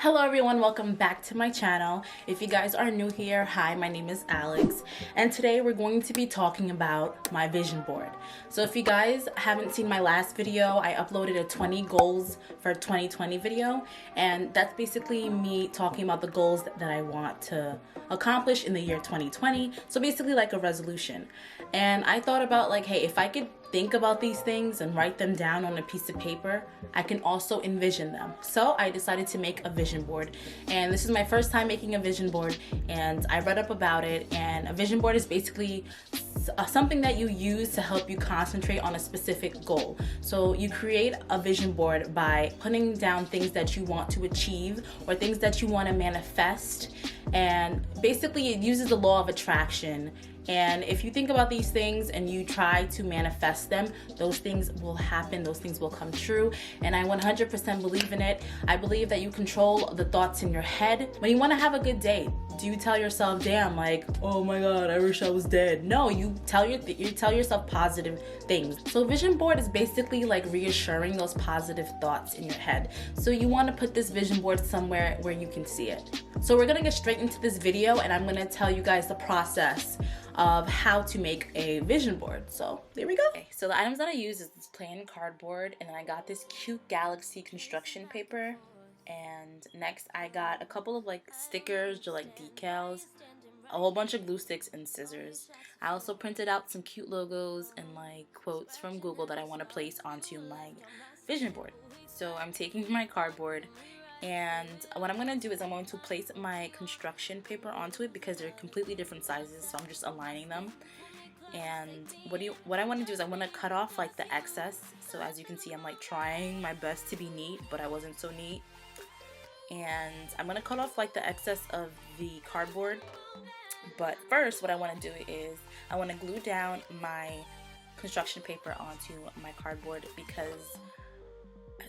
Hello everyone, welcome back to my channel. If you guys are new here, hi, my name is Alex, and today we're going to be talking about my vision board. So if you guys haven't seen my last video, I uploaded a 20 goals for 2020 video, and that's basically me talking about the goals that I want to accomplish in the year 2020. So basically like a resolution. And I thought about like, hey, if I could think about these things and write them down on a piece of paper, I can also envision them. So I decided to make a vision board, and this is my first time making a vision board, and I read up about it. And a vision board is basically something that you use to help you concentrate on a specific goal. So you create a vision board by putting down things that you want to achieve or things that you want to manifest, and basically it uses the law of attraction. And if you think about these things and you try to manifest them, those things will happen, those things will come true. And I 100% believe in it. I believe that you control the thoughts in your head. When you want to have a good day, do you tell yourself, damn, like, oh my God, I wish I was dead? No, you tell yourself positive things. So vision board is basically like reassuring those positive thoughts in your head. So you want to put this vision board somewhere where you can see it. So we're gonna get straight into this video, and I'm gonna tell you guys the process of how to make a vision board. So there we go. Okay, so the items that I use is this plain cardboard, and then I got this cute galaxy construction paper, and next I got a couple of like stickers or like decals, a whole bunch of glue sticks, and scissors. I also printed out some cute logos and like quotes from Google that I want to place onto my vision board. So I'm taking my cardboard, and what I'm going to do is I'm going to place my construction paper onto it because they're completely different sizes, so I'm just aligning them. And what I want to do is I want to cut off like the excess. So as you can see, I'm like trying my best to be neat, but I wasn't so neat. And I'm going to cut off like the excess of the cardboard. But first, what I want to do is I want to glue down my construction paper onto my cardboard because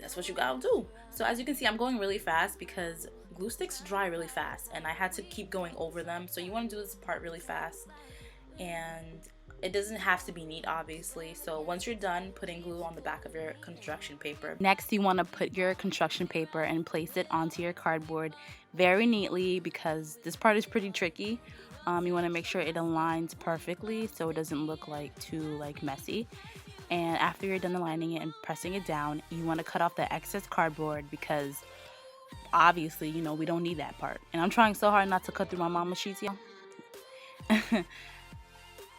that's what you gotta do. So as you can see, I'm going really fast because glue sticks dry really fast, and I had to keep going over them. So you want to do this part really fast, and it doesn't have to be neat, obviously. So once you're done putting glue on the back of your construction paper, next you want to put your construction paper and place it onto your cardboard very neatly, because this part is pretty tricky. You want to make sure it aligns perfectly so it doesn't look like too messy. And after you're done aligning it and pressing it down, you want to cut off the excess cardboard because obviously, you know, we don't need that part. And I'm trying so hard not to cut through my mama sheets, y'all.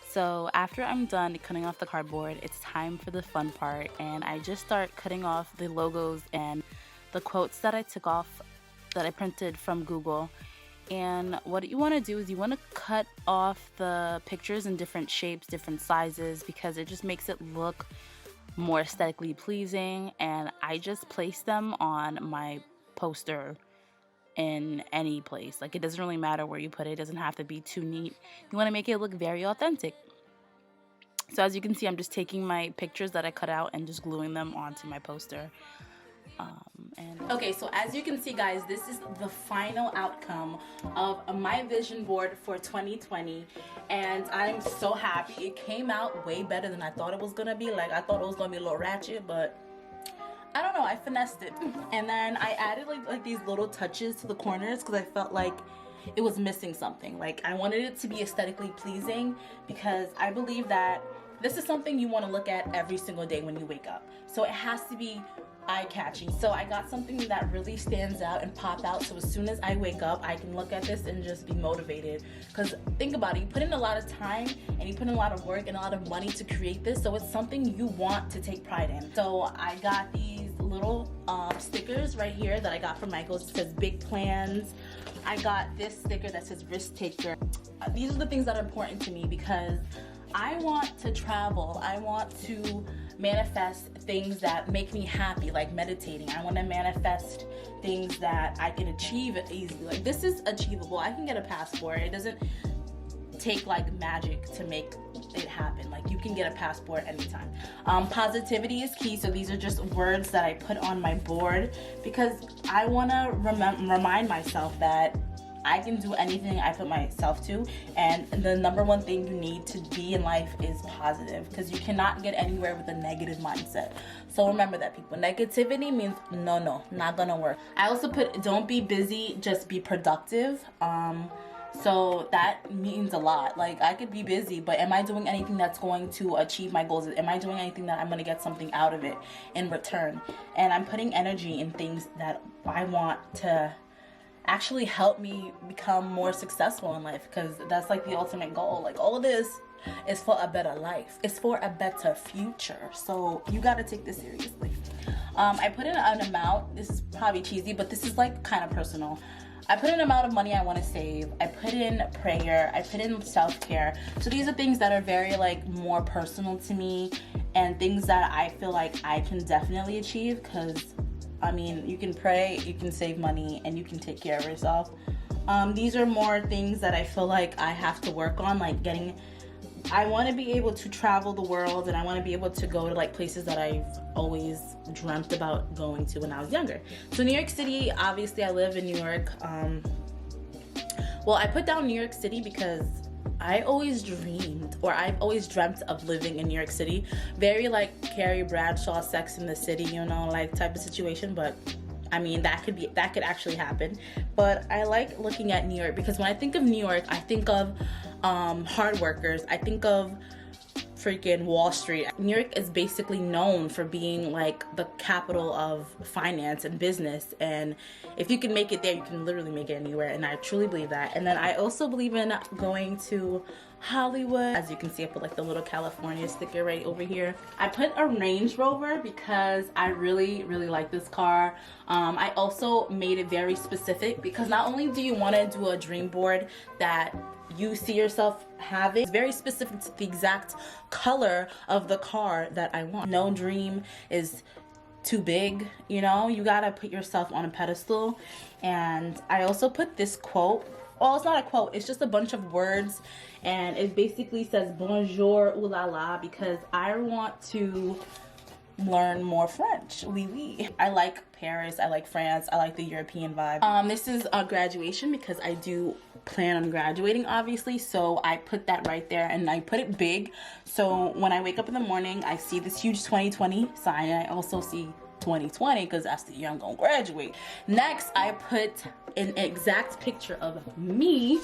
So after I'm done cutting off the cardboard, it's time for the fun part. And I just start cutting off the logos and the quotes that I took off, that I printed from Google. And what you want to do is you want to cut off the pictures in different shapes, different sizes, because it just makes it look more aesthetically pleasing. And I just place them on my poster in any place. Like, it doesn't really matter where you put it. It doesn't have to be too neat. You want to make it look very authentic. So as you can see, I'm just taking my pictures that I cut out and just gluing them onto my poster. Okay, so as you can see, guys, this is the final outcome of my vision board for 2020, and I'm so happy. It came out way better than I thought it was gonna be. Like, I thought it was gonna be a little ratchet, but I don't know, I finessed it. And then I added like these little touches to the corners because I felt like it was missing something. Like, I wanted it to be aesthetically pleasing because I believe that this is something you want to look at every single day when you wake up. So it has to be eye-catching. So I got something that really stands out and pop out, so as soon as I wake up I can look at this and just be motivated. Because think about it, you put in a lot of time and you put in a lot of work and a lot of money to create this, so it's something you want to take pride in. So I got these little stickers right here that I got from Michael's. It says big plans. I got this sticker that says risk taker. These are the things that are important to me because I want to travel. I want to manifest things that make me happy, like meditating. I want to manifest things that I can achieve easily. Like, this is achievable. I can get a passport. It doesn't take like magic to make it happen. Like, you can get a passport anytime. Positivity is key. So these are just words that I put on my board because I want to remind myself that I can do anything I put myself to, and the number one thing you need to be in life is positive, because you cannot get anywhere with a negative mindset. So remember that, people. Negativity means no, not gonna work. I also put, don't be busy, just be productive. So that means a lot. Like, I could be busy, but am I doing anything that's going to achieve my goals? Am I doing anything that I'm going to get something out of it in return? And I'm putting energy in things that I want to actually help me become more successful in life, because that's like the ultimate goal. Like, all of this is for a better life. It's for a better future. So you got to take this seriously. I put in an amount. This is probably cheesy, but this is like kind of personal. I put in an amount of money I want to save. I put in prayer. I put in self-care. So these are things that are very like more personal to me, and things that I feel like I can definitely achieve, because I mean, you can pray, you can save money, and you can take care of yourself. These are more things that I feel like I have to work on, like I want to be able to travel the world, and I want to be able to go to like places that I've always dreamt about going to when I was younger. So New York City, obviously I live in New York. Well, I put down New York City because I always dreamed, or I've always dreamt of living in New York City. Very like Carrie Bradshaw, Sex in the City, you know, like type of situation. But I mean, that could actually happen. But I like looking at New York, because when I think of New York, I think of hard workers. I think of freaking Wall Street. New York is basically known for being like the capital of finance and business, and if you can make it there, you can literally make it anywhere, and I truly believe that. And then I also believe in going to Hollywood. As you can see, I put like the little California sticker right over here. I put a Range Rover because I really like this car. I also made it very specific, because not only do you want to do a dream board that you see yourself having, it's very specific to the exact color of the car that I want. No dream is too big, you know, you gotta put yourself on a pedestal. And I also put this quote. Well, it's not a quote, it's just a bunch of words, and it basically says bonjour, ooh la la, because I want to learn more French. Oui, oui. I like Paris, I like France, I like the European vibe. This is a graduation, because I do plan on graduating, obviously, so I put that right there, and I put it big, so when I wake up in the morning, I see this huge 2020 sign, and I also see 2020, because that's the year I'm gonna graduate. Next, I put an exact picture of me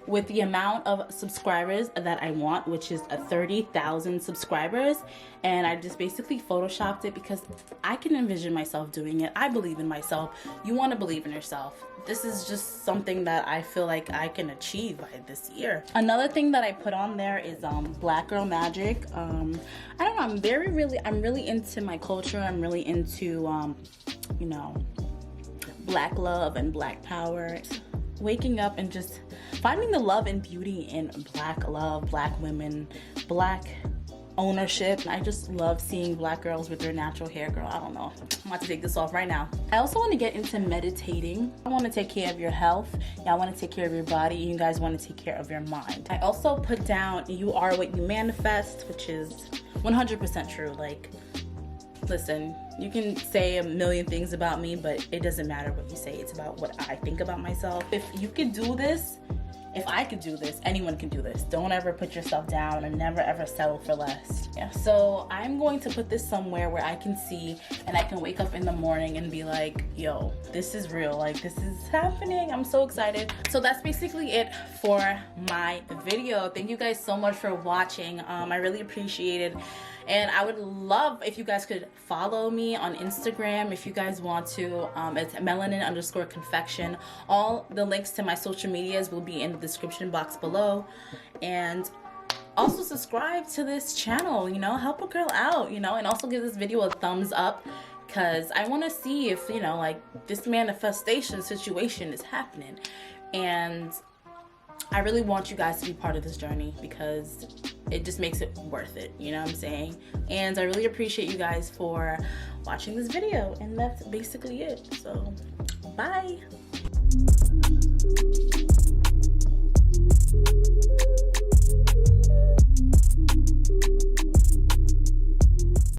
with the amount of subscribers that I want, which is 30,000 subscribers. And I just basically photoshopped it, because I can envision myself doing it. I believe in myself. You want to believe in yourself. This is just something that I feel like I can achieve by this year. Another thing that I put on there is Black Girl Magic. I don't know, I'm really into my culture. I'm really into you know, Black love and Black power. Waking up and just finding the love and beauty in Black love, Black women, Black ownership. I just love seeing Black girls with their natural hair, girl. I don't know. I'm about to take this off right now. I also want to get into meditating. I want to take care of your health. Y'all want to take care of your body. You guys want to take care of your mind. I also put down, you are what you manifest, which is 100% true. Like, listen, you can say a million things about me, but it doesn't matter what you say. It's about what I think about myself. If you could do this, if I could do this, anyone can do this. Don't ever put yourself down, and never ever settle for less. Yeah. So I'm going to put this somewhere where I can see, and I can wake up in the morning and be like, yo, this is real. Like, this is happening. I'm so excited. So that's basically it for my video. Thank you guys so much for watching. I really appreciate it. And I would love if you guys could follow me on Instagram if you guys want to. It's melanin_confection. All the links to my social medias will be in the description box below. And also subscribe to this channel, you know, help a girl out, you know, and also give this video a thumbs up, because I want to see if, you know, like, this manifestation situation is happening. And I really want you guys to be part of this journey, because it just makes it worth it, you know what I'm saying? And I really appreciate you guys for watching this video, and that's basically it. So, bye.